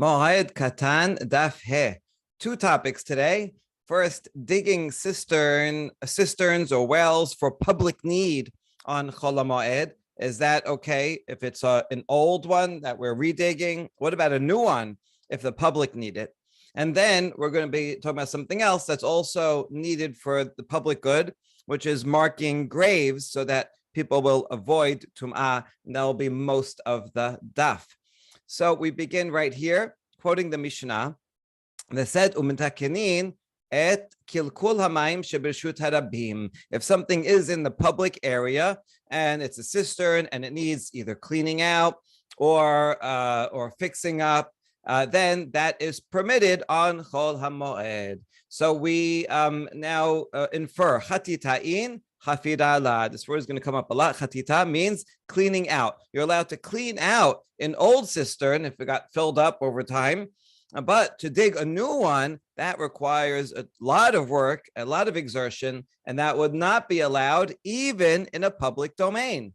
Moed, Katan, Daf He. Two topics today. First, digging cisterns or wells for public need on Chol Moed. Is that okay if it's an old one that we're redigging? What about a new one if the public need it? And then we're going to be talking about something else that's also needed for the public good, which is marking graves so that people will avoid tum'ah, and that will be most of the daf. So we begin right here, quoting the Mishnah. They said, "Umitakenin et kilkul hamayim shebershut harabim." If something is in the public area and it's a cistern and it needs either cleaning out or fixing up, then that is permitted on Chol HaMoed. So we now infer chatitain. Chafirala. This word is going to come up a lot. Chatita means cleaning out. You're allowed to clean out an old cistern if it got filled up over time. But to dig a new one, that requires a lot of work, a lot of exertion, and that would not be allowed even in a public domain.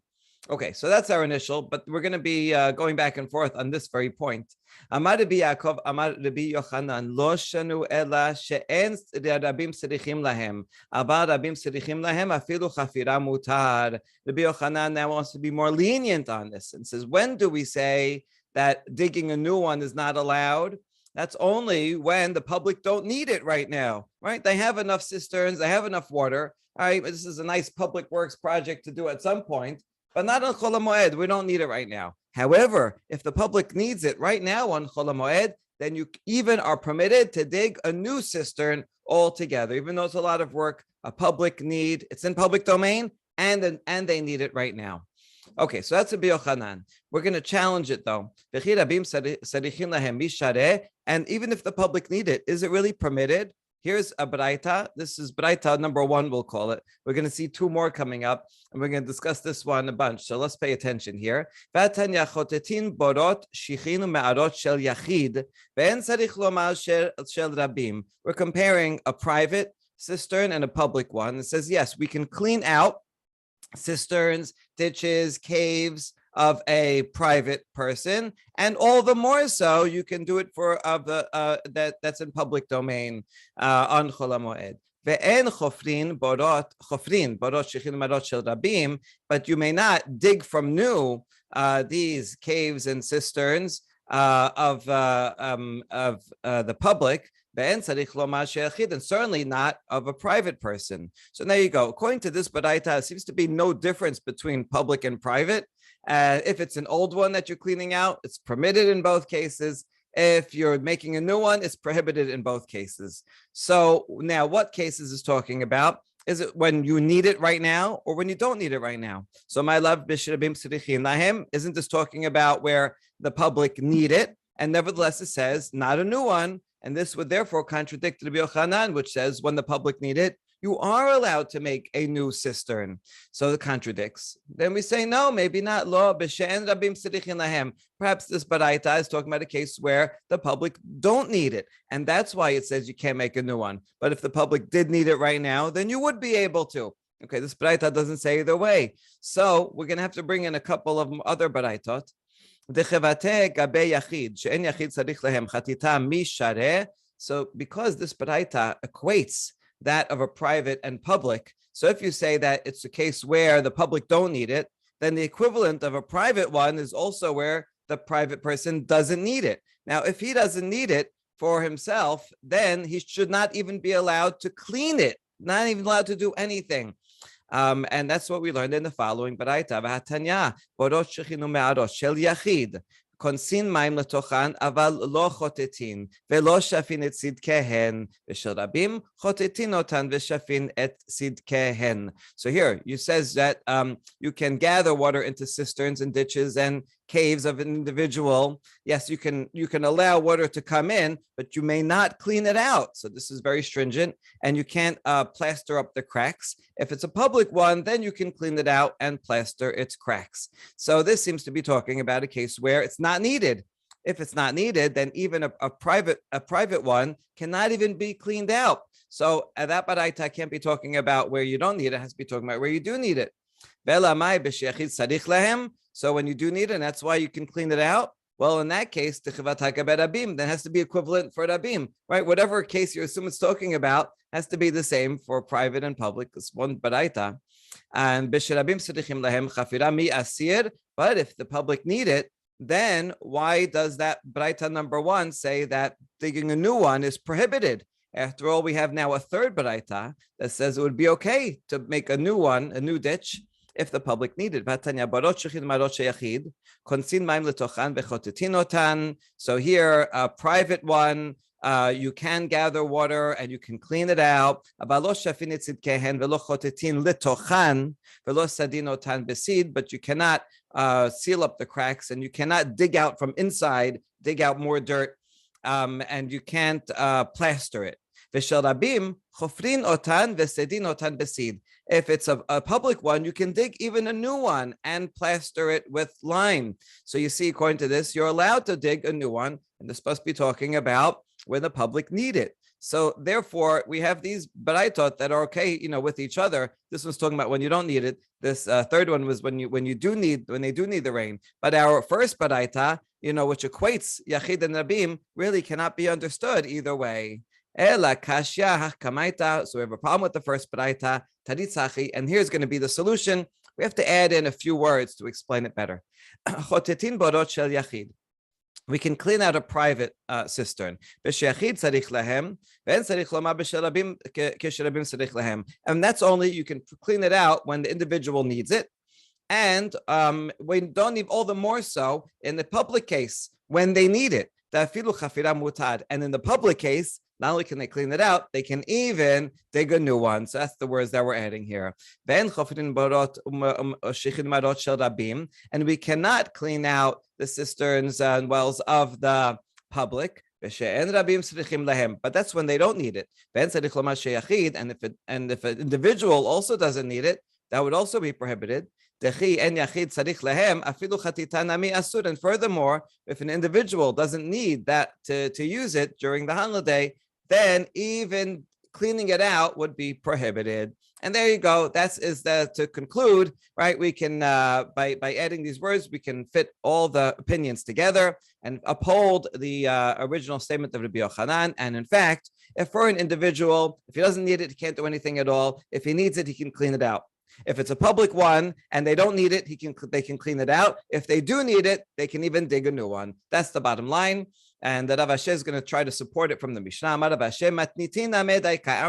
Okay, so that's our initial, but we're going to be going back and forth on this very point. Amar Rabbi Yaakov, Amar Rabbi Yochanan, lo shanu ela she'en rabim tzrichim lahem, aber rabim tzrichim lahem afilu chafira mutar. Rabbi Yochanan now wants to be more lenient on this and says, when do we say that digging a new one is not allowed? That's only when the public don't need it right now, right? They have enough cisterns, they have enough water. All right, this is a nice public works project to do at some point, but not on Chol HaMoed. We don't need it right now. However, if the public needs it right now on Chol HaMoed, then you even are permitted to dig a new cistern altogether, even though it's a lot of work, a public need. It's in public domain, and they need it right now. Okay, so that's a Yochanan. We're going to challenge it though. And even if the public need it, is it really permitted? Here's a Braita. This is Braita number 1, we'll call it. We're going to see 2 more coming up, and we're going to discuss this one a bunch. So let's pay attention here. We're comparing a private cistern and a public one. It says, yes, we can clean out cisterns, ditches, caves of a private person, and all the more so you can do it for that's in public domain on Chol HaMoed. Ve'en chofrin borot shechin marot shel rabim, but you may not dig from new these caves and cisterns of the public, and certainly not of a private person. So there you go. According to this Baraita, there seems to be no difference between public and private. If it's an old one that you're cleaning out, it's permitted in both cases. If you're making a new one, it's prohibited in both cases. So now what cases is talking about? Is it when you need it right now or when you don't need it right now? So my love, isn't this talking about where the public need it? And nevertheless, it says not a new one. And this would therefore contradict Rabbi Yochanan, which says when the public need it, you are allowed to make a new cistern. So it contradicts. Then we say, no, maybe not. Lo b'she'en rabim tzrichim lahem. Perhaps this Baraita is talking about a case where the public don't need it. And that's why it says you can't make a new one. But if the public did need it right now, then you would be able to. Okay, this Baraita doesn't say either way. So we're going to have to bring in a couple of other Baraitot. So because this Baraita equates that of a private and public, so if you say that it's a case where the public don't need it, then the equivalent of a private one is also where the private person doesn't need it. Now, if he doesn't need it for himself, then he should not even be allowed to clean it, not even allowed to do anything. And that's what we learned in the following Baraita. V'hatanya borot shechinu me'arot shel yachid konsin mayim letochan aval lo chotetin velo shafin et sidkehen v'shel rabim chotetin otan v'shafin et sidkehen. So here you says that you can gather water into cisterns and ditches and caves of an individual. Yes, you can allow water to come in, but you may not clean it out. So this is very stringent, and you can't plaster up the cracks. If it's a public one, then you can clean it out and plaster its cracks. So this seems to be talking about a case where it's not needed. If it's not needed, then even a private one cannot even be cleaned out. So that Baraita can't be talking about where you don't need it. It has to be talking about where you do need it. So when you do need it, and that's why you can clean it out, Well, in that case, then has to be equivalent for rabim, right? Whatever case you assume it's talking about has to be the same for private and public. It's one baraita. And b'sherabim tzrichim lahem chafira mi asir. But if the public need it, then why does that baraita number 1 say that digging a new one is prohibited? After all, we have now a third baraita that says it would be okay to make a new one, a new ditch, if the public needed. So here, a private one, you can gather water and you can clean it out. But you cannot seal up the cracks, and you cannot dig out from inside, dig out more dirt, and you can't plaster it. If it's a public one, you can dig even a new one and plaster it with lime. So you see, according to this, you're allowed to dig a new one, and this must be talking about when the public need it. So therefore, we have these baraitot that are okay, with each other. This one's talking about when you don't need it. This third one was when they do need the rain. But our first baraita, which equates yachid and rabim, really cannot be understood either way. Ela kashya hakamaita. So we have a problem with the first baraita, taritzachi, and here's going to be the solution. We have to add in a few words to explain it better. Chotetin borot shel yachid. We can clean out a private cistern. And that's only, you can clean it out when the individual needs it. And we don't need all the more so in the public case when they need it. And in the public case, not only can they clean it out, they can even dig a new one. So that's the words that we're adding here. And we cannot clean out the cisterns and wells of the public. But that's when they don't need it. And if an individual also doesn't need it, that would also be prohibited. And furthermore, if an individual doesn't need that to use it during the holiday, then even cleaning it out would be prohibited. And there you go. To conclude, right? We can by adding these words, we can fit all the opinions together and uphold the original statement of Rabbi Yochanan. And in fact, if for an individual, if he doesn't need it, he can't do anything at all. If he needs it, he can clean it out. If it's a public one and they don't need it, they can clean it out. If they do need it, they can even dig a new one. That's the bottom line. And the Rav Asher is going to try to support it from the Mishnah. Our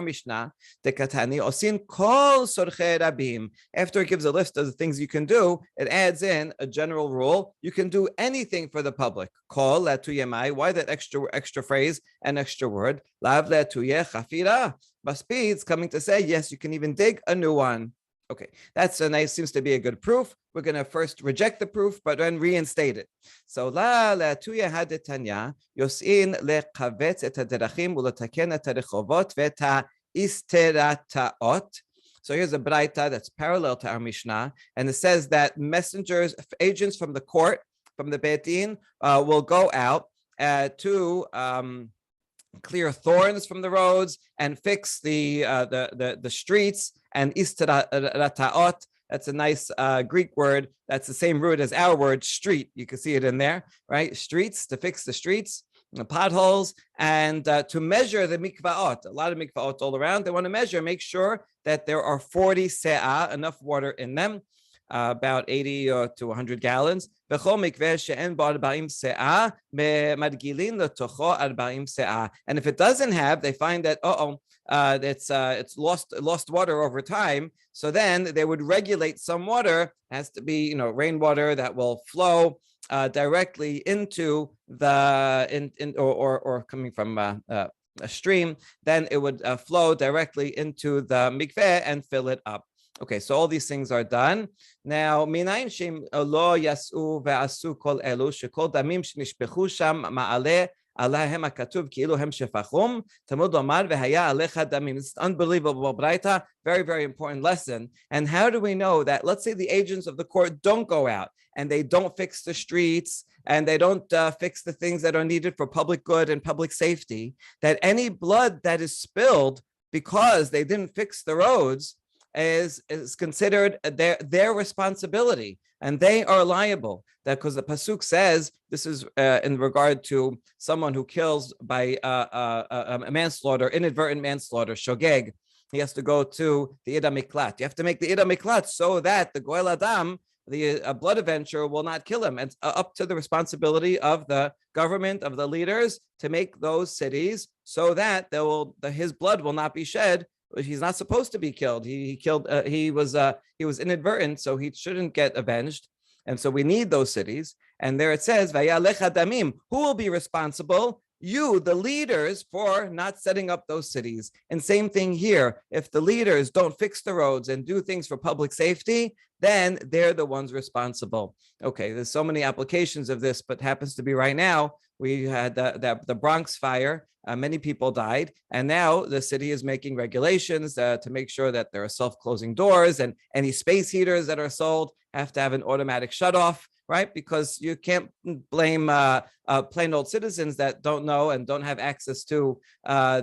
Mishnah, the Katani, osin kol sorche rabim. After it gives a list of the things you can do, it adds in a general rule. You can do anything for the public. Kol letuyemai. Why that extra phrase and extra word? Lav letuye chafira. Must be, it's coming to say, yes, you can even dig a new one. Okay, that's a nice, seems to be a good proof. We're going to first reject the proof, but then reinstate it. So, tuya hadetanya, yosin lekavetz et haderachim ulotaken et harechovot v'et isterataot. So here's a braita that's parallel to our Mishnah, and it says that messengers, agents from the court, from the Beit Din, will go out to clear thorns from the roads and fix the streets. And isterataot, that's a nice Greek word. That's the same root as our word street. You can see it in there, right? Streets, to fix the streets, the potholes, and to measure the mikvaot. A lot of mikvaot all around. They want to measure, make sure that there are 40 se'ah, enough water in them, about 80 to 100 gallons. And if it doesn't have, they find that it's lost water over time. So then they would regulate some water. It has to be rainwater that will flow directly into the or coming from a stream. Then it would flow directly into the mikveh and fill it up. Okay, so all these things are done. Now, minayin shem lo yasu ve'asu kol elu shekol damim shnishpechu sham ma'aleh alahem hakatuv ki'ilu hem shefachum tamud omar ve'haya alecha damim. This is unbelievable braita, very, very important lesson. And how do we know that? Let's say the agents of the court don't go out and they don't fix the streets and they don't fix the things that are needed for public good and public safety, that any blood that is spilled because they didn't fix the roads, is considered their responsibility, and they are liable. That because the pasuk says this is in regard to someone who kills by a manslaughter, inadvertent manslaughter, shogeg. He has to go to the Ida Miklat. You have to make the Ida Miklat so that the Goel Adam, the blood avenger, will not kill him. It's up to the responsibility of the government, of the leaders, to make those cities so that his blood will not be shed. He's not supposed to be killed. He was inadvertent, so he shouldn't get avenged. And so we need those cities. And there it says, "Vayalech damim." Who will be responsible? You, the leaders, for not setting up those cities. And same thing here. If the leaders don't fix the roads and do things for public safety, then they're the ones responsible. Okay, there's so many applications of this, but happens to be right now, we had the Bronx fire. Many people died. And now the city is making regulations to make sure that there are self-closing doors, and any space heaters that are sold have to have an automatic shutoff, right? Because you can't blame plain old citizens that don't know and don't have access to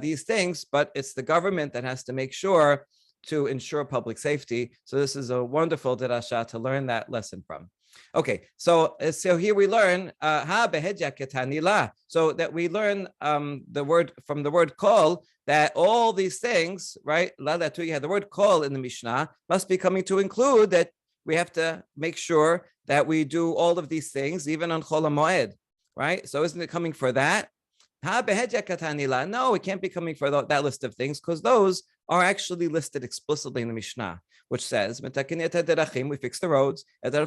these things, but it's the government that has to make sure to ensure public safety. So this is a wonderful derasha to learn that lesson from. Okay, so here we learn so that we learn the word kol, that all these things, right? The word kol in the Mishnah must be coming to include that we have to make sure that we do all of these things, even on Chol HaMoed, right? So isn't it coming for that? No, it can't be coming for that list of things, because those are actually listed explicitly in the Mishnah, which says, we fix the roads, and the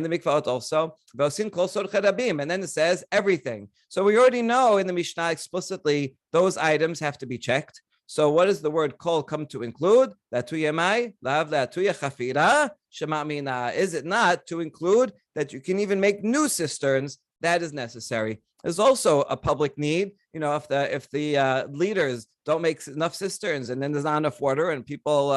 mikvaot also, and then it says everything. So we already know in the Mishnah explicitly those items have to be checked. So what does the word kol come to include? Is it not to include that you can even make new cisterns? That is necessary. There's also a public need. You know, if the leaders don't make enough cisterns, and then there's not enough water, and people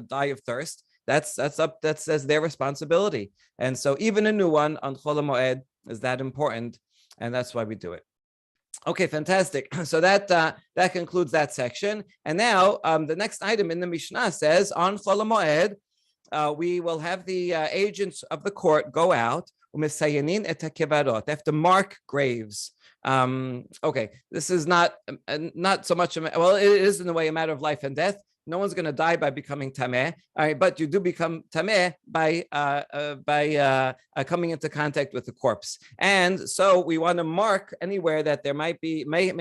die of thirst, that's their responsibility. And so even a new one on Chol HaMoed is that important, and that's why we do it. Okay, fantastic. So that concludes that section. And now the next item in the Mishnah says, on Chol HaMoed, we will have the agents of the court go out. They have to mark graves. Okay, this is not so much, well, it is in a way a matter of life and death. No one's going to die by becoming tameh, all right, but you do become tameh by coming into contact with the corpse. And so we want to mark anywhere that there may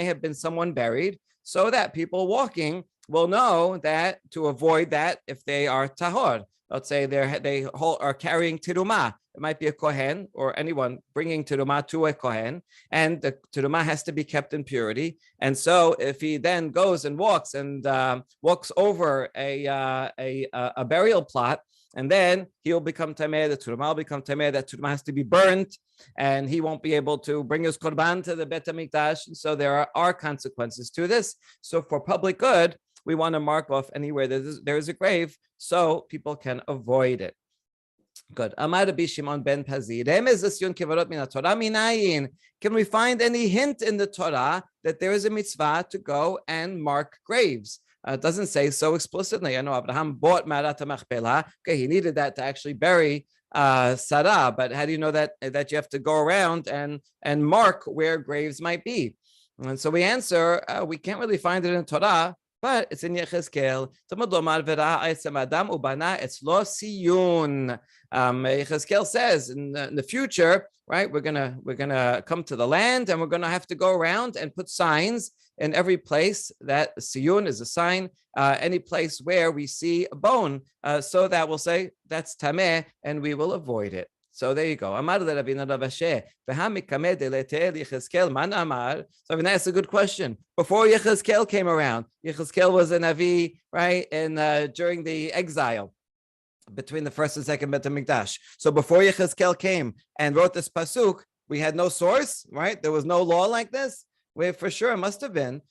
have been someone buried, so that people walking will know that to avoid that if they are tahor. Let's say they are carrying tirumah. It might be a kohen or anyone bringing tirumah to a kohen, and the tirumah has to be kept in purity. And so, if he then goes and walks over a burial plot, and then he'll become tameh, the tirumah will become tameh. That tirumah has to be burnt, and he won't be able to bring his korban to the Bet HaMikdash. And so there are consequences to this. So for public good, we want to mark off anywhere there is a grave so people can avoid it. Good. Amar Rabbi Shimon ben Pazi. Can we find any hint in the Torah that there is a mitzvah to go and mark graves? It doesn't say so explicitly. I know Abraham bought Ma'arat HaMachpelah. Okay, he needed that to actually bury Sarah, but how do you know that you have to go around and mark where graves might be? And so we answer, we can't really find it in Torah, but it's in Yechezkel. Yechezkel says in the future, right? We're gonna come to the land, and we're gonna have to go around and put signs in every place. That siyun is a sign. Any place where we see a bone, so that we'll say that's tameh, and we will avoid it. So there you go. Amar Rabbeinu Rav Ashi, v'hamikamed le'tel Yechezkel man amar. So that's a good question. Before Yechezkel came around, Yechezkel was a Navi, right? And during the exile between the first and second Bet HaMikdash. So before Yechezkel came and wrote this pasuk, we had no source, right? There was no law like this. For sure it must have been.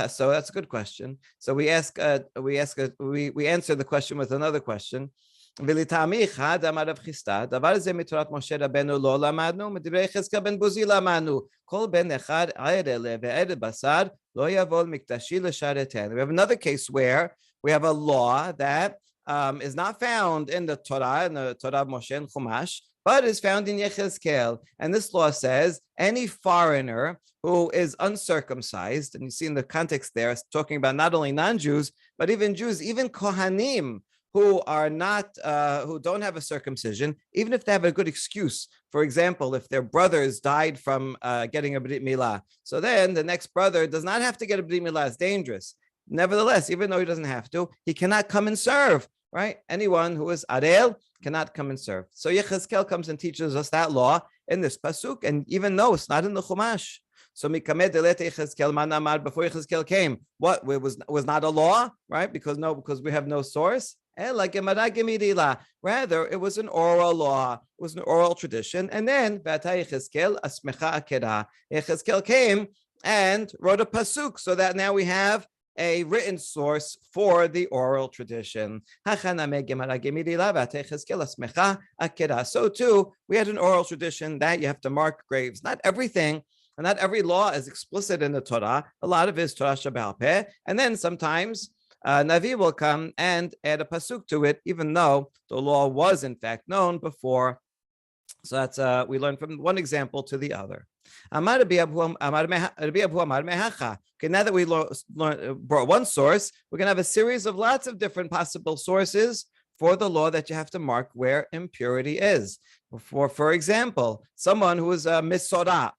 So that's a good question. So we answer the question with another question. ולטעמיך דאמר רב חיסדא, דבר זה מתורת משה רבנו לא למדנו, מדברי יחזקאל בן בוזי למדנו, כל בן אחד ערל וערל בשר לא יבוא למקדשי לשרתנו. We have another case where we have a law that is not found in the Torah of Moshe and Chumash, but is found in Yechezkel. And this law says any foreigner who is uncircumcised, and you see in the context there, it's talking about not only non-Jews, but even Jews, even Kohanim, who are not, who don't have a circumcision, even if they have a good excuse. For example, if their brothers died from getting a brit milah, so then the next brother does not have to get a brit milah. It's dangerous. Nevertheless, even though he doesn't have to, he cannot come and serve. Right? Anyone who is arel cannot come and serve. So Yechezkel comes and teaches us that law in this pasuk, and even though it's not in the Chumash. So Mikamed Delete Yechezkel Manamad, before Yechezkel came, what was not a law, right? Because we have no source. Rather, it was an oral law, it was an oral tradition. And then Yechezkel came and wrote a pasuk, so that now we have a written source for the oral tradition. So too, we had an oral tradition that you have to mark graves. Not everything, and not every law is explicit in the Torah. A lot of it is Torah Shebe'al Peh, and then sometimes Navi will come and add a pasuk to it, even though the law was in fact known before. So that's we learn from one example to the other. Okay, now that we brought one source, we're going to have a series of lots of different possible sources for the law that you have to mark where impurity is. For example, someone who is a misorah,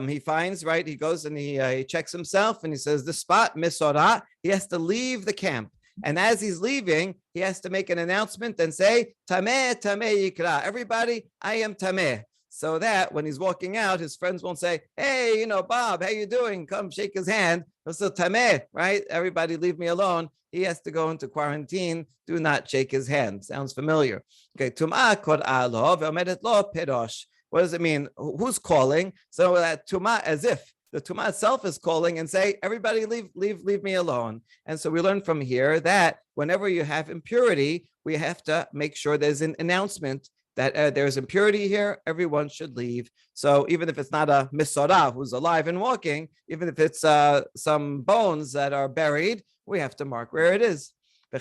he finds, right, he goes and he checks himself and he says, this spot, misorah, he has to leave the camp. And as he's leaving, he has to make an announcement and say, Tameh, Tameh Yikra. Everybody, I am Tameh. So that when he's walking out, his friends won't say, hey, Bob, how you doing? Come shake his hand. So Tameh, right? Everybody leave me alone. He has to go into quarantine. Do not shake his hand. Sounds familiar. Okay, Tum'ah Kor'ah lo ve'omedet lo perosh. What does it mean? Who's calling? So that Tum'ah, as if the Tum'ah itself is calling and say, everybody leave me alone. And so we learn from here that whenever you have impurity, we have to make sure there's an announcement that there's impurity here, everyone should leave. So even if it's not a misorah who's alive and walking, even if it's some bones that are buried, we have to mark where it is. I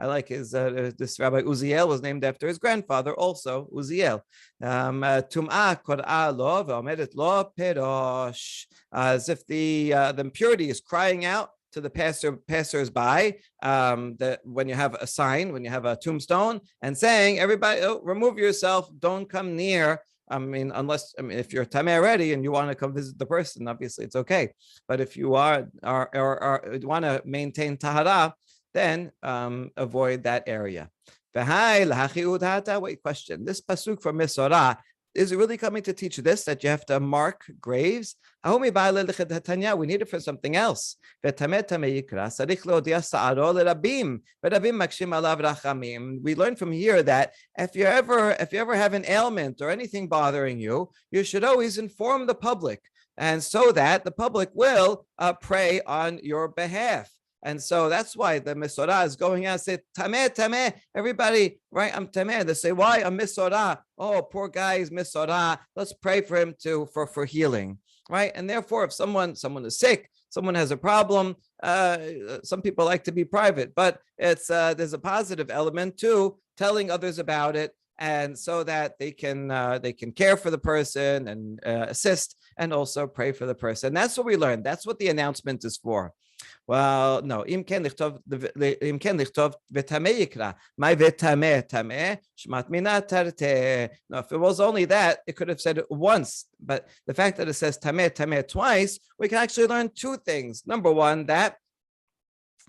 like his, this Rabbi Uziel was named after his grandfather also, Uziel. Tum'ah kor'ah lo ve'omedet lo perosh. As if the impurity is crying out to the passers-by, that when you have a sign, when you have a tombstone, and saying, everybody, remove yourself, don't come near. Unless if you're tameh already and you want to come visit the person, obviously it's okay. But if you are want to maintain tahara, then avoid that area. Wait, question. This pasuk from Misorah, is it really coming to teach this, that you have to mark graves? We need it for something else. We learn from here that if you ever have an ailment or anything bothering you, you should always inform the public, and so that the public will pray on your behalf. And so that's why the Misorah is going out and say, Tameh, Tameh, everybody, right? I'm Tameh. They say, why? I'm Misorah. Oh, poor guy is Misorah. Let's pray for him for healing, right? And therefore, if someone is sick, someone has a problem, some people like to be private, but it's there's a positive element to telling others about it, and so that they can care for the person and assist, and also pray for the person. That's what we learned. That's what the announcement is for. Well, no. Im ken lichtov v'tameh yikra. My v'tameh tameh shmat mina tarte. No, if it was only that, it could have said it once. But the fact that it says tameh tameh twice, we can actually learn two things. Number one, that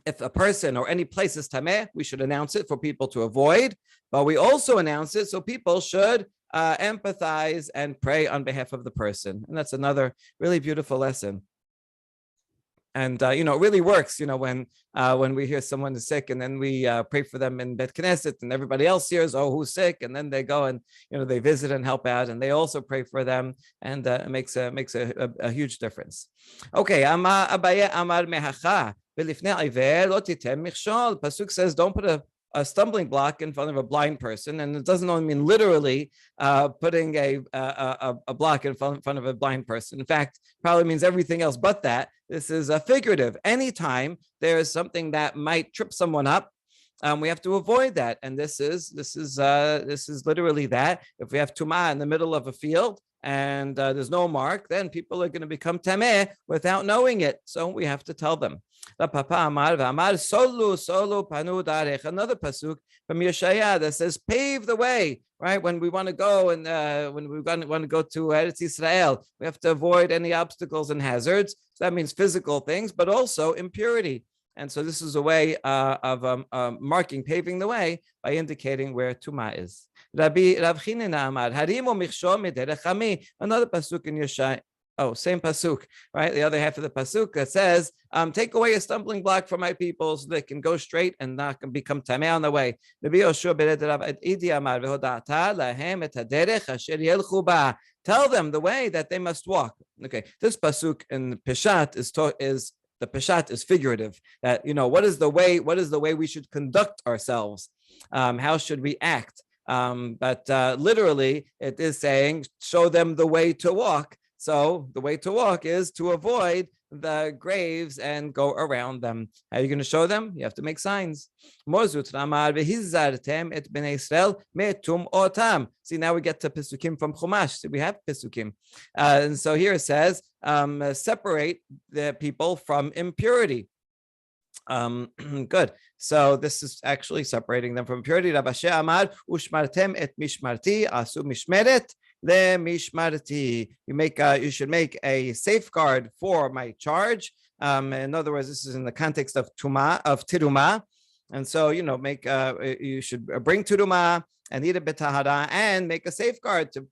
if a person or any place is tameh, we should announce it for people to avoid. But we also announce it so people should empathize and pray on behalf of the person. And that's another really beautiful lesson. And it really works, when we hear someone is sick and then we pray for them in Bet Knesset, and everybody else hears, oh, who's sick, and then they go and they visit and help out, and they also pray for them, and it makes a huge difference. Okay, Abaye Amar Mehacha Pasuk says, don't put a stumbling block in front of a blind person, and it doesn't only mean literally putting a block in front of a blind person. In fact, probably means everything else but that. This is a figurative. Anytime there is something that might trip someone up, we have to avoid that, and this is literally that. If we have tumah in the middle of a field and there's no mark, then people are going to become tameh without knowing it. So we have to tell them. Another pasuk from Yeshaya that says, "Pave the way." Right, when we want to go and when we want to go to Eretz Israel, we have to avoid any obstacles and hazards. So that means physical things, but also impurity. And so this is a way of marking, paving the way by indicating where Tumah is. Rabbi Rav Chinina Amar, Harimu Michshol Mederech Ami. Another pasuk in Yeshaya. Oh, same pasuk, right? The other half of the pasuk that says, take away a stumbling block from my people so they can go straight and not become tameh on the way. Tell them the way that they must walk. Okay, this pasuk in Peshat is the Peshat is figurative. That, what is the way? What is the way we should conduct ourselves? How should we act? But literally, it is saying, show them the way to walk. So the way to walk is to avoid the graves and go around them. How are you going to show them? You have to make signs. See, now we get to Pesukim from Chumash. So we have Pesukim. And so here it says, separate the people from impurity. Good. So this is actually separating them from impurity. Rabashe Amar, Ushmartem et Mishmarti, Asu Mishmeret. You should make a safeguard for my charge. In other words, this is in the context of tiruma, and so you should bring tiruma and eat a betahara and make a safeguard to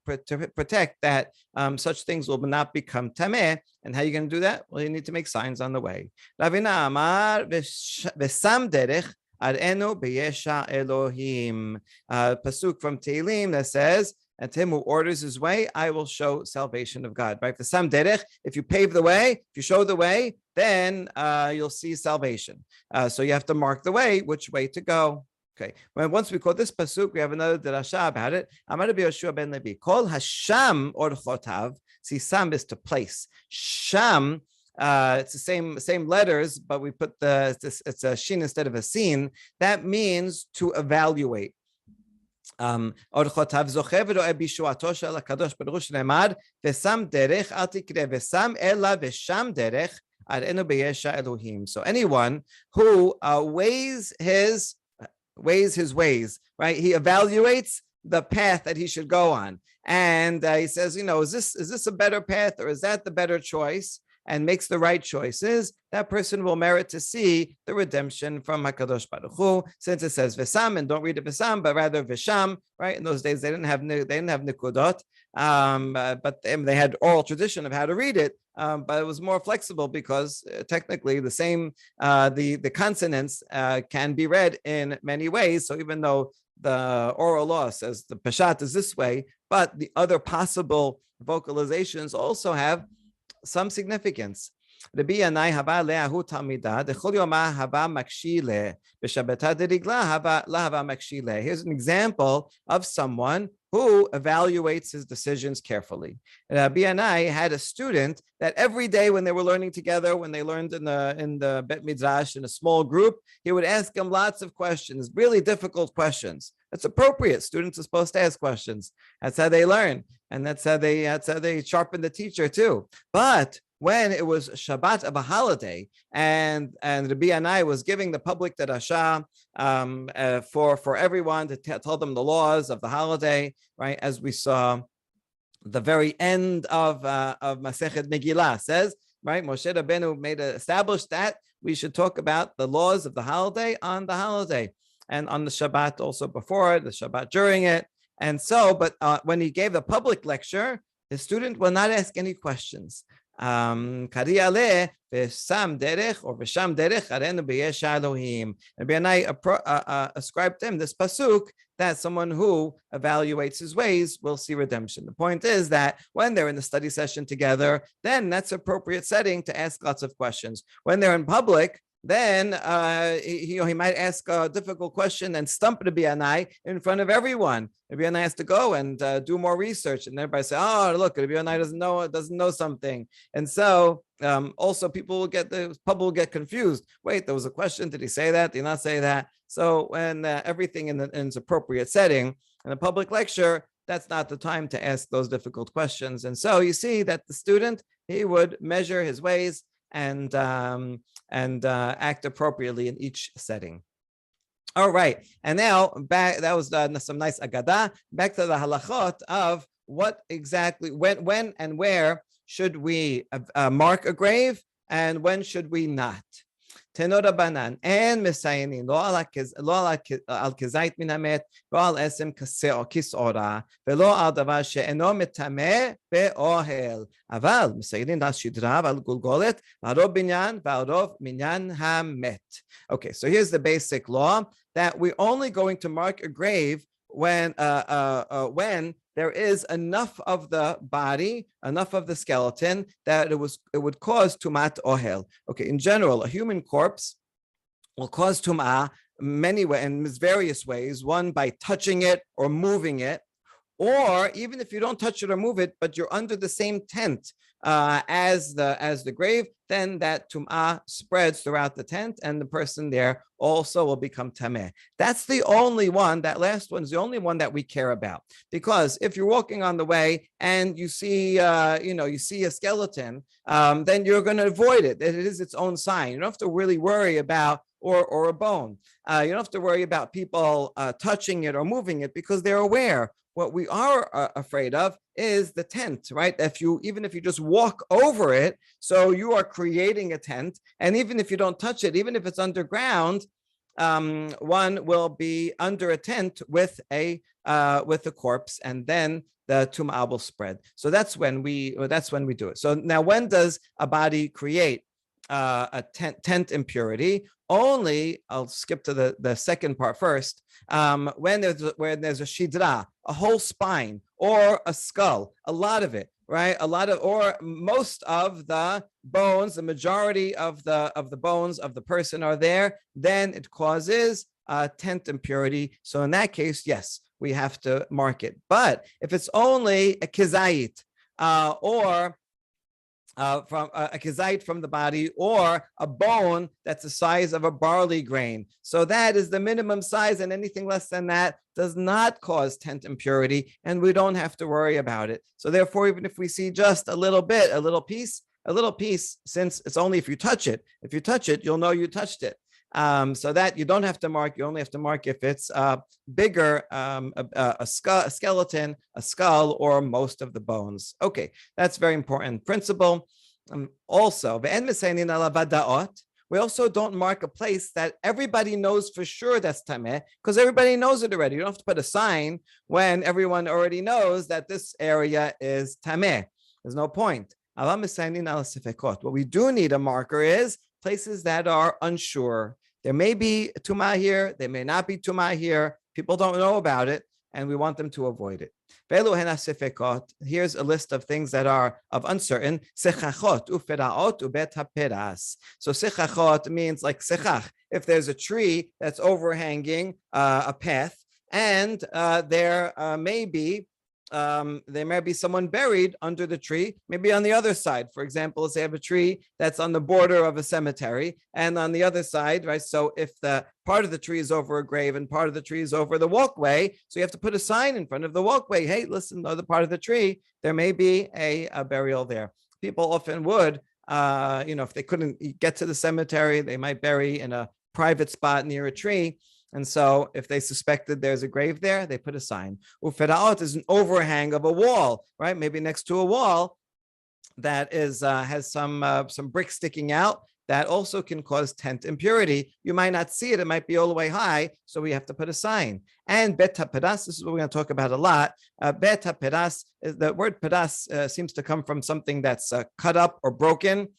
protect that such things will not become tameh. And how are you going to do that? Well, you need to make signs on the way. Ravina Amar v'sam derech arenu b'yesha Elohim. Pasuk from Tehillim that says, and to him who orders his way, I will show salvation of God. Right? If you pave the way, if you show the way, then you'll see salvation. So you have to mark the way, which way to go. Okay. Well, once we quote this pasuk, we have another drasha about it. Amar Rabbi Yoshua ben Levi, Kol Hasham orchotav. See, sam is to place. Sham, it's the same letters, but we put it's a shin instead of a sin. That means to evaluate. So anyone who weighs his ways, right? He evaluates the path that he should go on, and he says, is this a better path or is that the better choice? And makes the right choices, that person will merit to see the redemption from HaKadosh Baruch Hu. Since it says Vesam, and don't read it Vesam, but rather Vesham, right? In those days, they didn't have Nikudot, but they had oral tradition of how to read it, but it was more flexible because technically the same, the consonants can be read in many ways. So even though the oral law says the Peshat is this way, but the other possible vocalizations also have some significance. Here's an example of someone who evaluates his decisions carefully. Rabbi Yanai had a student that every day when they were learning together, when they learned in the Bet Midrash in a small group, he would ask them lots of questions, really difficult questions. That's appropriate. Students are supposed to ask questions. That's how they learn, and that's how they sharpen the teacher too. But when it was Shabbat of a holiday, and Rabbi Yanai was giving the public darasha for everyone to tell them the laws of the holiday, right? As we saw, the very end of Masechet Megillah says, right? Moshe Rabbeinu established that we should talk about the laws of the holiday on the holiday, and on the Shabbat also before it, the Shabbat during it. And so, but when he gave the public lecture, the student will not ask any questions. Kari aleh v'sam derech or v'sham derech arenu b'yesha Elohim. And B'yanai ascribed to him this pasuk that someone who evaluates his ways will see redemption. The point is that when they're in the study session together, then that's appropriate setting to ask lots of questions. When they're in public, then he might ask a difficult question and stump Rabbi Yanai in front of everyone. Rabbi Yanai has to go and do more research, and everybody say, "Oh, look, Rabbi Yanai doesn't know something." And so also the public will get confused. Wait, there was a question. Did he say that? Did he not say that? So when everything in its appropriate setting in a public lecture, that's not the time to ask those difficult questions. And so you see that the student, he would measure his ways and act appropriately in each setting. All right, and now back. That was some nice agada. Back to the halachot of what exactly, when, and where should we mark a grave, and when should we not? Tenor Banan and Messianin lo al kizait min hamet lo al esem kisora velo al davar she'eno metame be'ohel aval Messianin das shidrav al gulgolet v'arov binyan v'arov minyan hamet. Okay, so here's the basic law that we're only going to mark a grave when there is enough of the body, enough of the skeleton that it would cause tumat ohel. Okay, in general, a human corpse will cause tumah many ways, in various ways. One, by touching it or moving it, or even if you don't touch it or move it, but you're under the same tent as the grave, then that tum'ah spreads throughout the tent, and the person there also will become tameh. That's the only one. That last one is the only one that we care about, because if you're walking on the way and you see, you see a skeleton, then you're going to avoid it. It is its own sign. You don't have to really worry about or a bone. You don't have to worry about people touching it or moving it because they're aware. What we are afraid of is the tent, right? Even if you just walk over it, so you are creating a tent, and even if you don't touch it, even if it's underground, one will be under a tent with a corpse, and then the tum'ah will spread. So that's when we do it. So now, when does a body create a tent impurity? Only, I'll skip to the second part first. When there's a shidra, a whole spine, or a skull, a lot of it, right? Or most of the bones, the majority of the bones of the person are there, then it causes tent impurity. So in that case, yes, we have to mark it. But if it's only a kizayit, or from a kizait from the body, or a bone that's the size of a barley grain, so that is the minimum size, and anything less than that does not cause tent impurity, and we don't have to worry about it. So therefore, even if we see just a little bit, a little piece, since it's only if you touch it, you'll know you touched it. So that you don't have to mark. You only have to mark if it's bigger, a skeleton, a skull, or most of the bones. Okay, that's very important principle. Also, we also don't mark a place that everybody knows for sure that's tameh, because everybody knows it already. You don't have to put a sign when everyone already knows that this area is tameh. There's no point. What we do need a marker is places that are unsure. There may be tumah here, there may not be tumah here. People don't know about it, and we want them to avoid it. Here's a list of things that are of uncertain. Sechachot uferaot ubet haperas. So sechachot means like sechach. If there's a tree that's overhanging a path, and there may be someone buried under the tree, maybe on the other side. For example, let's say you have a tree that's on the border of a cemetery, and on the other side, right? So if the part of the tree is over a grave and part of the tree is over the walkway, so you have to put a sign in front of the walkway. Hey, listen, the other part of the tree, there may be a burial there. People often would, if they couldn't get to the cemetery, they might bury in a private spot near a tree. And so if they suspected there's a grave there, they put a sign. Uferaot is an overhang of a wall, right? Maybe next to a wall that has some bricks sticking out. That also can cause tent impurity. You might not see it. It might be all the way high. So we have to put a sign. And bet haperas, this is what we're going to talk about a lot. Bet haperas, the word peras seems to come from something that's cut up or broken.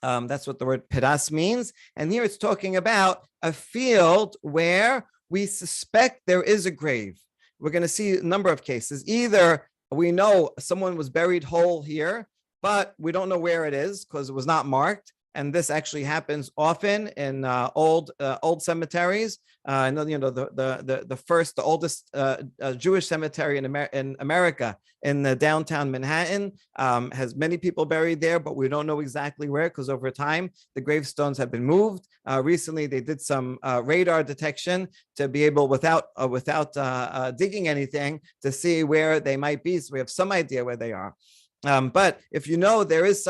That's what the word peras means. And here it's talking about a field where we suspect there is a grave. We're going to see a number of cases. Either we know someone was buried whole here, but we don't know where it is because it was not marked. and this actually happens often in old cemeteries. I know, the oldest Jewish cemetery in America, in the downtown Manhattan, has many people buried there, but we don't know exactly where, because over time the gravestones have been moved. Recently, they did some radar detection to be able, without digging anything, to see where they might be, so we have some idea where they are. But if there was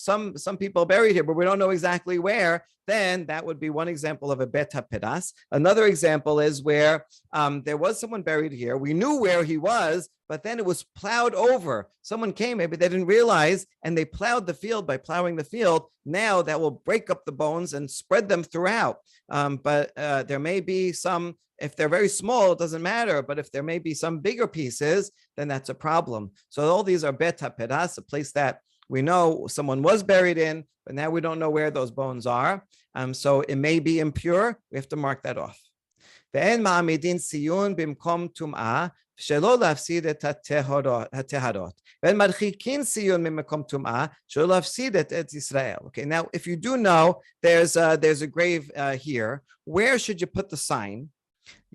some people buried here, but we don't know exactly where, then that would be one example of a bet hapedas. Another example is where there was someone buried here. We knew where he was, but then it was plowed over. Someone came, maybe they didn't realize, and they plowed the field. By plowing the field, now that will break up the bones and spread them throughout. But there may be some. If they're very small, it doesn't matter. But if there may be some bigger pieces, then that's a problem. So all these are bet hapedas, a place that we know someone was buried in, but now we don't know where those bones are. So it may be impure. We have to mark that off. ואין מעמידין ציון במקום טומאה, שלא להפסיד את הטהרות. ואין מרחיקין ציון ממקום טומאה, שלא להפסיד את ארץ ישראל. Okay, now if you do know there's a grave here, where should you put the sign?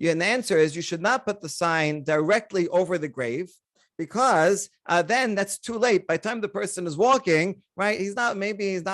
And the answer is you should not put the sign directly over the grave, because then that's too late. By the time the person is walking, right, he's not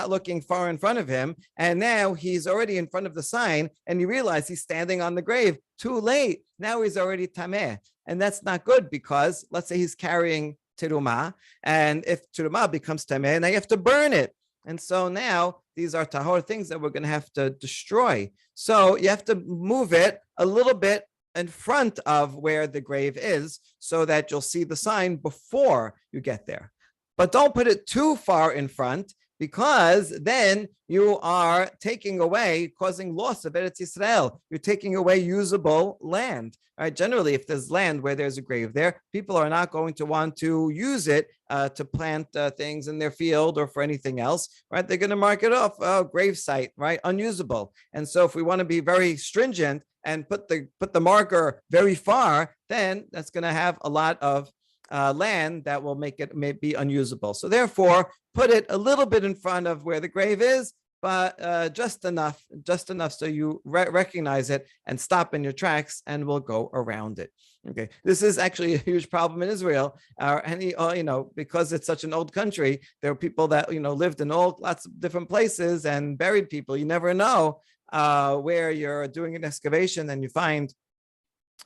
looking far in front of him, and now he's already in front of the sign, and you realize he's standing on the grave. Too late. Now he's already tameh, and that's not good, because let's say he's carrying teruma, and if teruma becomes tameh, now you have to burn it. And so now these are tahor, things that we're going to have to destroy. So you have to move it a little bit in front of where the grave is, so that you'll see the sign before you get there. But don't put it too far in front, because then you are taking away, causing loss of Eretz Yisrael. You're taking away usable land. Right? Generally, if there's land where there's a grave there, people are not going to want to use it to plant things in their field or for anything else. Right? They're going to mark it off, grave site, right? Unusable. And so if we want to be very stringent and put the marker very far, then that's going to have a lot of land that will make it maybe unusable. So therefore, put it a little bit in front of where the grave is, but just enough so you recognize it and stop in your tracks, and we'll go around it. Okay, this is actually a huge problem in Israel, because it's such an old country. There are people that lived in lots of different places and buried people. You never know where you're doing an excavation and you find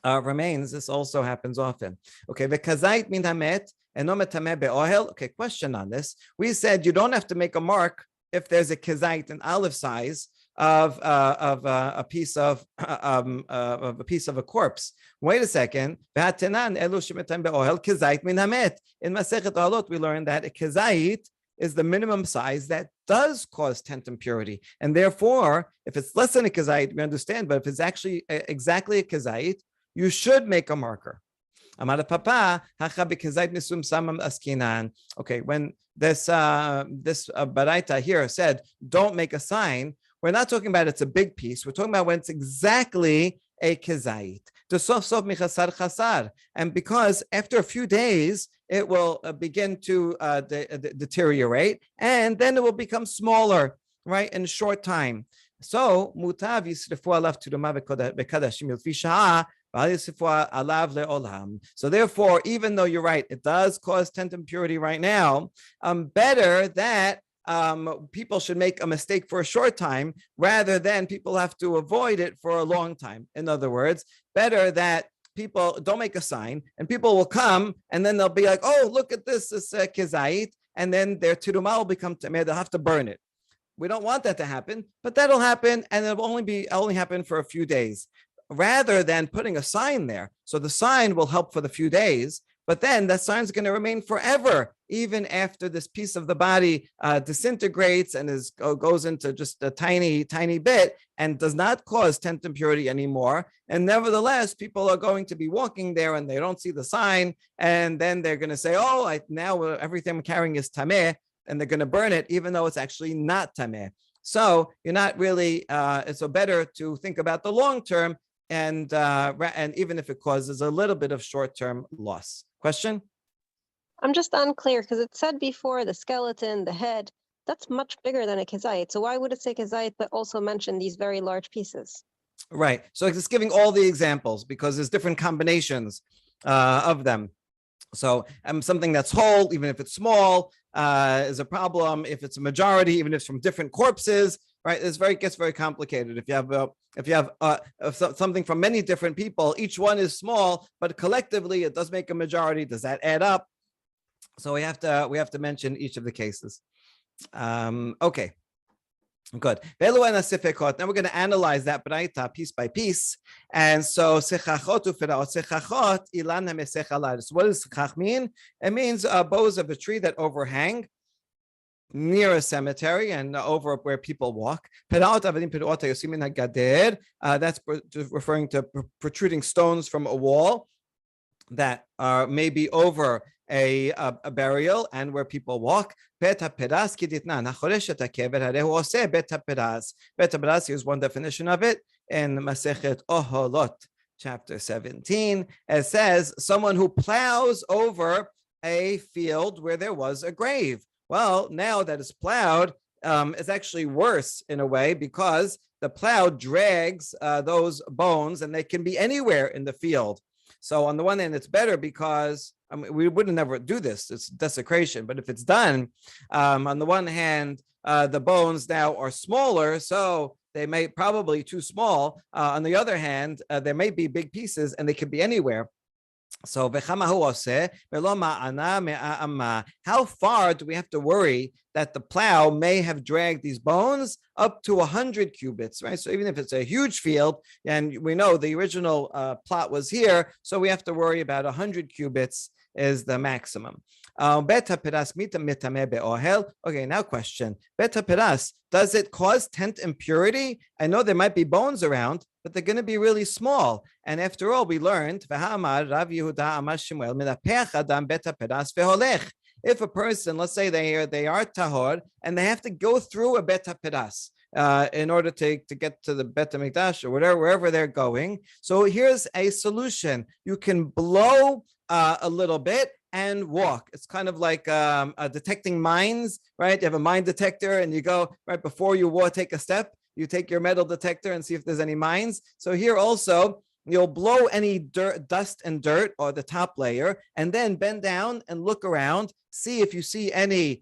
remains. This also happens often. Okay, v'kazait min hamet eno metameh be'ohel. Okay, question on this. We said you don't have to make a mark if there's a kazait, an olive size of a piece of a corpse. Wait a second. V'hatenan elu shemetam be'ohel kazait min hamet. In Masechet Ohalot, we learned that a kazait is the minimum size that does cause tent impurity, and therefore, if it's less than a kazait, we understand. But if it's actually exactly a kazait, you should make a marker. Okay, when this baraita here said, don't make a sign, we're not talking about it's a big piece. We're talking about when it's exactly a kezait. And because after a few days, it will begin to deteriorate, and then it will become smaller, right, in a short time. So, mutav yisrefu alav turuma v'kadashim yilfi sha'ah. So therefore, even though you're right, it does cause tent impurity right now, better that people should make a mistake for a short time rather than people have to avoid it for a long time. In other words, better that people don't make a sign and people will come and then they'll be like, oh, look at this kezait, and then their tiruma will become tameh, they'll have to burn it. We don't want that to happen, but that'll happen, and it'll only happen for a few days, rather than putting a sign there. So the sign will help for the few days, but then that sign's going to remain forever, even after this piece of the body disintegrates and goes into just a tiny, tiny bit and does not cause tent impurity anymore. And nevertheless, people are going to be walking there and they don't see the sign, and then they're going to say, oh, now everything I'm carrying is tameh, and they're going to burn it, even though it's actually not tameh. So you're not really, it's so better to think about the long term, and even if it causes a little bit of short-term loss. Question? I'm just unclear, because it said before the skeleton, the head. That's much bigger than a kezayit. So why would it say kezayit but also mention these very large pieces? Right. So it's giving all the examples because there's different combinations of them. So something that's whole, even if it's small, is a problem. If it's a majority, even if it's from different corpses, right? Gets very complicated. If you have something from many different people, each one is small, but collectively it does make a majority. Does that add up? So we have to mention each of the cases. Okay. Good. Now we're going to analyze that braita piece by piece. And so, sechachot ufira'ot. Sechachot ilan hamesech alad. So what does sechach mean? It means boughs of a tree that overhang near a cemetery and over where people walk. That's referring to protruding stones from a wall that are maybe over a burial and where people walk. Beta pedas kiditnan. Beta pedas. Beta pedas, here's one definition of it in Masechet Oholot, chapter 17. It says, someone who plows over a field where there was a grave. Well, now that it's plowed, it's actually worse in a way because the plow drags those bones and they can be anywhere in the field. So on the one hand, it's better because we wouldn't never do this. It's desecration. But if it's done, on the one hand, the bones now are smaller, so they may probably too small. On the other hand, there may be big pieces and they could be anywhere. So how far do we have to worry that the plow may have dragged these bones? Up to 100 cubits, right? So even if it's a huge field, and we know the original plot was here, so we have to worry about 100 cubits is the maximum. Beta peras mitame be'ohel. Okay, now question. Beta peras, does it cause tent impurity? I know there might be bones around, but they're going to be really small. And after all, we learned, if a person, let's say they are tahor, and they have to go through a beta peras in order to get to the Bet HaMikdash or wherever they're going. So here's a solution. You can blow a little bit and walk. It's kind of like detecting mines, right? You have a mine detector and you go right before you take a step, you take your metal detector and see if there's any mines. So here also, you'll blow any dust and dirt or the top layer, and then bend down and look around, see if you see any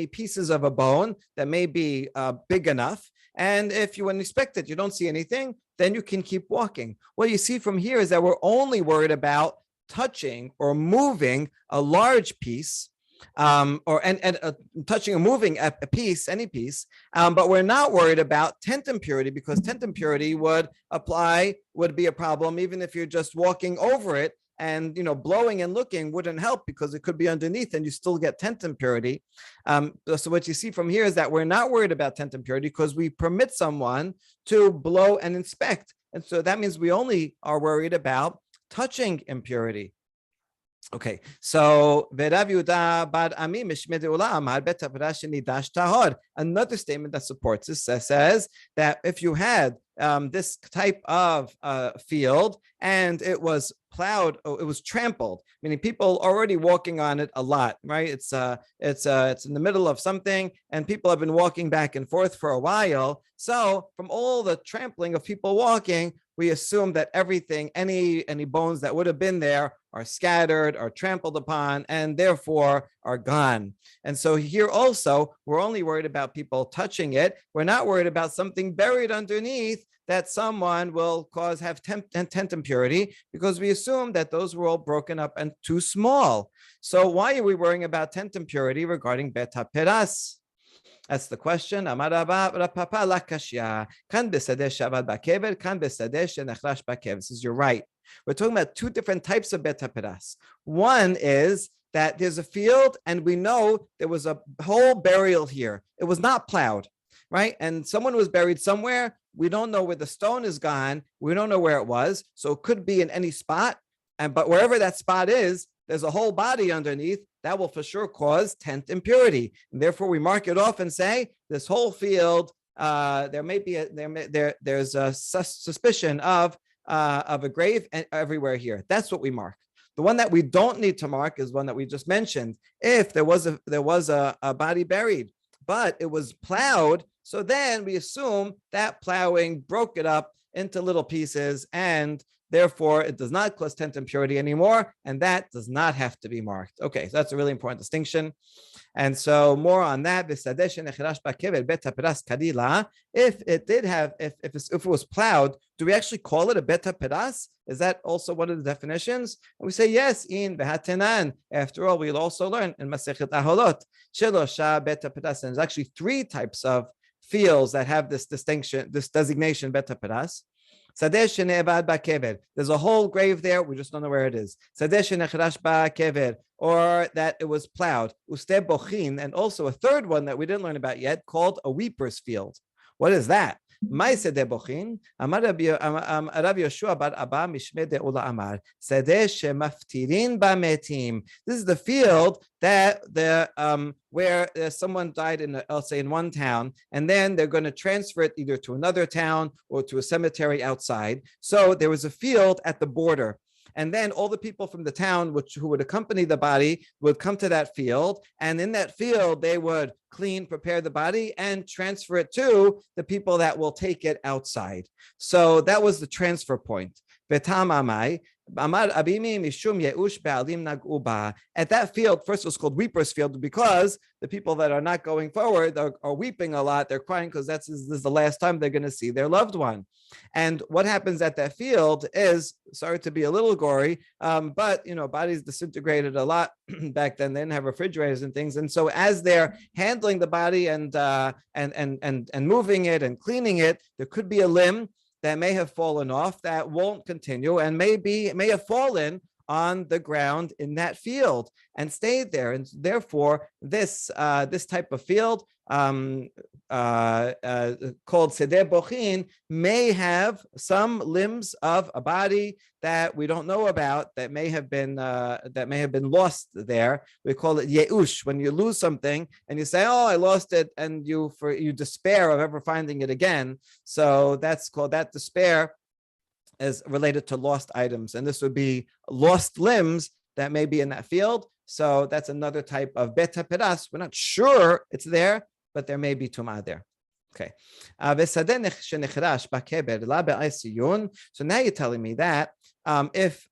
pieces of a bone that may be big enough. And if you inspect it, you don't see anything, then you can keep walking. What you see from here is that we're only worried about touching or moving a large piece, or touching or moving a piece, any piece, but we're not worried about tent impurity because tent impurity would be a problem even if you're just walking over it, and blowing and looking wouldn't help because it could be underneath and you still get tent impurity. So what you see from here is that we're not worried about tent impurity because we permit someone to blow and inspect, and so that means we only are worried about touching impurity. Okay, so another statement that supports this says that if you had this type of field and it was plowed, it was trampled, meaning people already walking on it a lot, right? It's in the middle of something and people have been walking back and forth for a while. So from all the trampling of people walking, we assume that everything, any bones that would have been there are scattered, are trampled upon, and therefore are gone. And so here also, we're only worried about people touching it. We're not worried about something buried underneath that someone will have tent impurity, because we assume that those were all broken up and too small. So why are we worrying about tent impurity regarding Bet HaPeras? That's the question. This is, you're right. We're talking about two different types of Bet HaPeras. One is that there's a field and we know there was a whole burial here. It was not plowed, right? And someone was buried somewhere. We don't know where the stone is gone. We don't know where it was. So it could be in any spot. But wherever that spot is, there's a whole body underneath. That will for sure cause tent impurity. And therefore, we mark it off and say, this whole field, there's a suspicion of a grave everywhere here. That's what we mark. The one that we don't need to mark is one that we just mentioned. If there was a body buried, but it was plowed. So then we assume that plowing broke it up into little pieces, and therefore it does not cause tent impurity anymore, and that does not have to be marked. Okay, so that's a really important distinction. And so more on that. If it did have, if it was plowed, do we actually call it a beta pedas? Is that also one of the definitions? And we say yes, in behatenan. After all, we'll also learn in Masechet Aholot, Shelosha beta pedas. And there's actually 3 types of fields that have this distinction, this designation beta pedas. There's a whole grave there. We just don't know where it is. Or that it was plowed. And also a third one that we didn't learn about yet called a weeper's field. What is that? This is the field that where someone died in, I'll say, in one town, and then they're going to transfer it either to another town or to a cemetery outside. So there was a field at the border. And then all the people from the town who would accompany the body would come to that field. And in that field, they would prepare the body and transfer it to the people that will take it outside. So that was the transfer point. At that field, first it was called Weeper's Field because the people that are not going forward are weeping a lot. They're crying because this is the last time they're going to see their loved one. And what happens at that field is, sorry to be a little gory, but bodies disintegrated a lot back then. They didn't have refrigerators and things, and so as they're handling the body and moving it and cleaning it, there could be a limb that may have fallen off that won't continue and may have fallen on the ground in that field and stayed there. And therefore, this type of field called Sedeh Bochin may have some limbs of a body that we don't know about that may have been lost there. We call it Yeush, when you lose something and you say, "Oh, I lost it," and you despair of ever finding it again. So that's called, that despair is related to lost items, and this would be lost limbs that may be in that field. So that's another type of beta pedas. We're not sure it's there, but there may be tumah there. Okay. So now you're telling me that if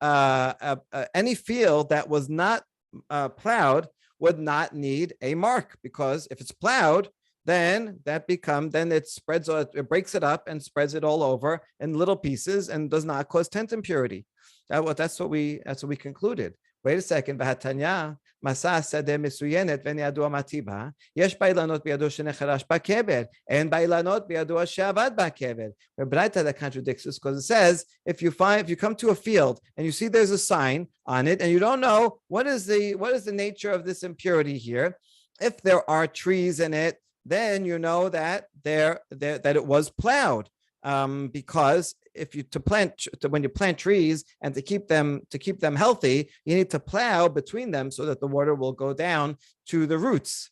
any field that was not plowed would not need a mark, because if it's plowed, then it breaks it up and spreads it all over in little pieces and does not cause tent impurity. That's what we concluded. Wait a second. V'hatanya masa sadeh mesuyenet v'niadu amatiba yesh bailanot biyado shenecharash ba'keber and bailanot biyado she'avad ba'keber. Braita that contradicts this, because it says if you come to a field and you see there's a sign on it and you don't know what is the nature of this impurity here, if there are trees in it, then you know that that it was plowed, because when you plant trees and to keep them healthy, you need to plow between them so that the water will go down to the roots.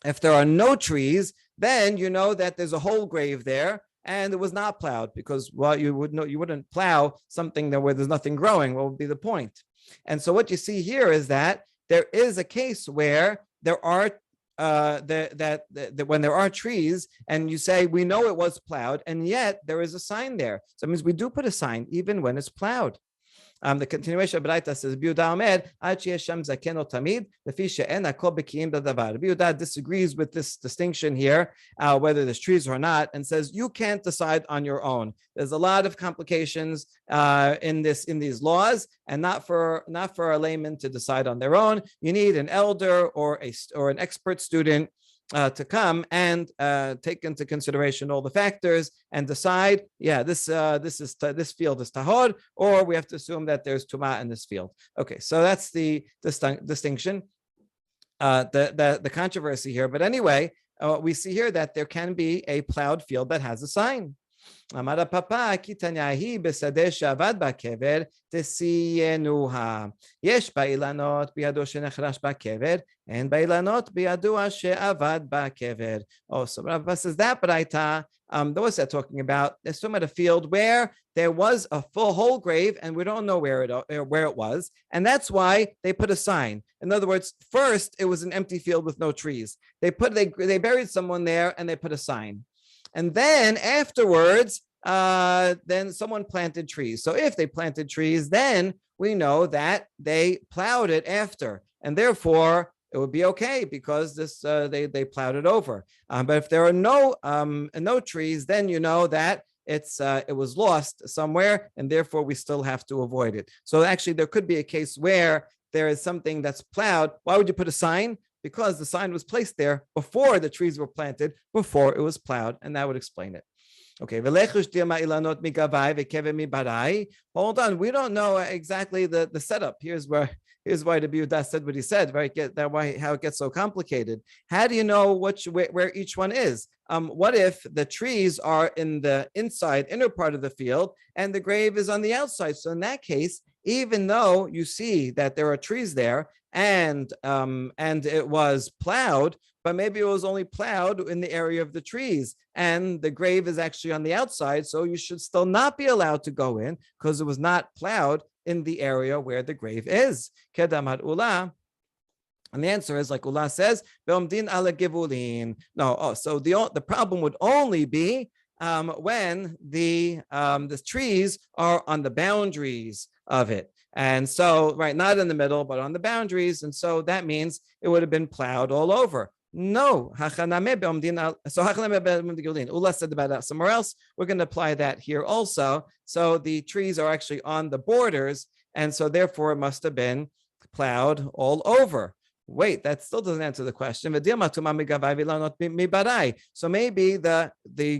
If there are no trees, then you know that there's a whole grave there and it was not plowed, because you wouldn't plow something where there's nothing growing. What would be the point? And so what you see here is that there is a case where there are when there are trees and you say we know it was plowed and yet there is a sign there, so it means we do put a sign even when it's plowed. The continuation of Braita says, Biuda disagrees with this distinction here, whether there's trees or not, and says you can't decide on your own. There's a lot of complications in these laws, and not for a layman to decide on their own. You need an elder or an expert student to come and take into consideration all the factors and decide, this field is tahor, or we have to assume that there's tumah in this field. Okay, so that's the distinction, the controversy here. But anyway, we see here that there can be a plowed field that has a sign. אמר פאפא כי תניא בשדה שעבד בקבר תסיינוה. יש בה אילנות בידו שנחרש בקבר, אין בה אילנות בידוע שעבד בקבר. Oh, so Rabbi says that, but what's that talking about? There's talking about a field where there was a full whole grave, and we don't know where it was, and that's why they put a sign. In other words, first it was an empty field with no trees. They buried someone there, and they put a sign. And then afterwards, then someone planted trees. So if they planted trees, then we know that they plowed it after, and therefore it would be okay because they plowed it over. But if there are no trees, then you know that it was lost somewhere, and therefore we still have to avoid it. So actually, there could be a case where there is something that's plowed. Why would you put a sign? Because the sign was placed there before the trees were planted, before it was plowed, and that would explain it. Okay, hold on. We don't know exactly the setup. Here's why the Yehuda said what he said. Right? How it gets so complicated. How do you know where each one is? What if the trees are in the inner part of the field, and the grave is on the outside? So in that case, even though you see that there are trees there, and it was plowed, but maybe it was only plowed in the area of the trees, and the grave is actually on the outside, so you should still not be allowed to go in because it was not plowed in the area where the grave is. Kedam Ula. And the answer is, like Ula says, Be'omdin ala givulin. No, so the problem would only be when the trees are on the boundaries of it. And so, right, not in the middle, but on the boundaries. And so that means it would have been plowed all over. No. So Ula said about that somewhere else. We're going to apply that here also. So the trees are actually on the borders. And so therefore it must have been plowed all over. Wait, that still doesn't answer the question. So maybe the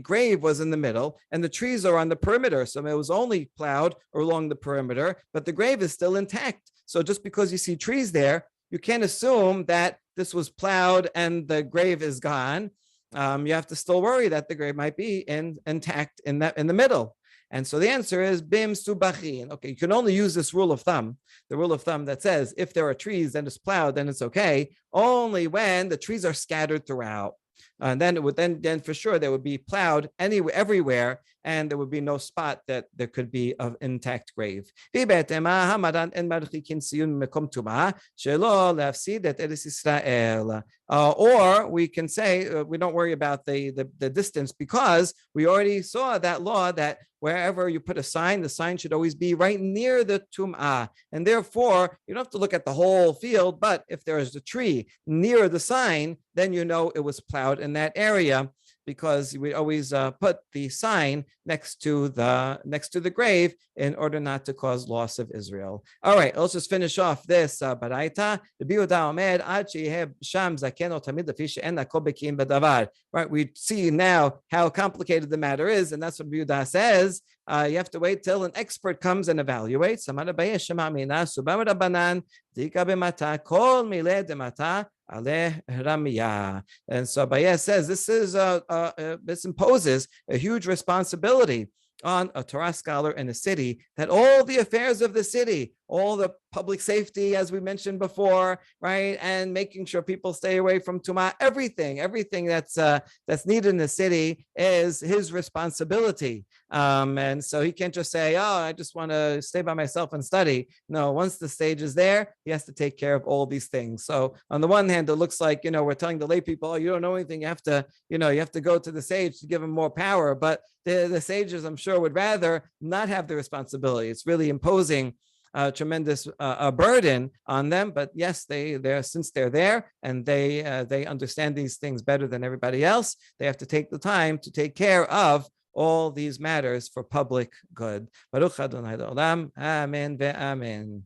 grave was in the middle and the trees are on the perimeter. So it was only plowed along the perimeter, but the grave is still intact. So just because you see trees there, you can't assume that this was plowed and the grave is gone. You have to still worry that the grave might be intact in the middle. And so the answer is bim subachin. Okay, you can only use this rule of thumb, the rule of thumb that says if there are trees and it's plowed, then it's okay, only when the trees are scattered throughout. And then it would then for sure they would be plowed everywhere, and there would be no spot that there could be an intact grave. Or we can say we don't worry about the distance because we already saw that law that wherever you put a sign, the sign should always be right near the tum'ah. And therefore, you don't have to look at the whole field, but if there is a tree near the sign, then you know it was plowed in that area, because we always put the sign next to the grave in order not to cause loss of Israel. All right, let's just finish off this baraita. Right, we see now how complicated the matter is, and that's what Yehuda says. You have to wait till an expert comes and evaluates. And so Abaye says this imposes a huge responsibility on a Torah scholar in a city, that all the affairs of the city, all the public safety, as we mentioned before, right, and making sure people stay away from tumah, everything that's needed in the city is his responsibility. And so he can't just say, oh, I just want to stay by myself and study. No, once the stage is there, he has to take care of all these things. So on the one hand, it looks like, we're telling the lay people, oh, you don't know anything. You have to go to the sage to give him more power. But the sages, I'm sure, would rather not have the responsibility. It's really imposing tremendous burden on them. But yes, since they're there and they understand these things better than everybody else, they have to take the time to take care of all these matters for public good. Baruch Adonai Olam. Amen ve'amen.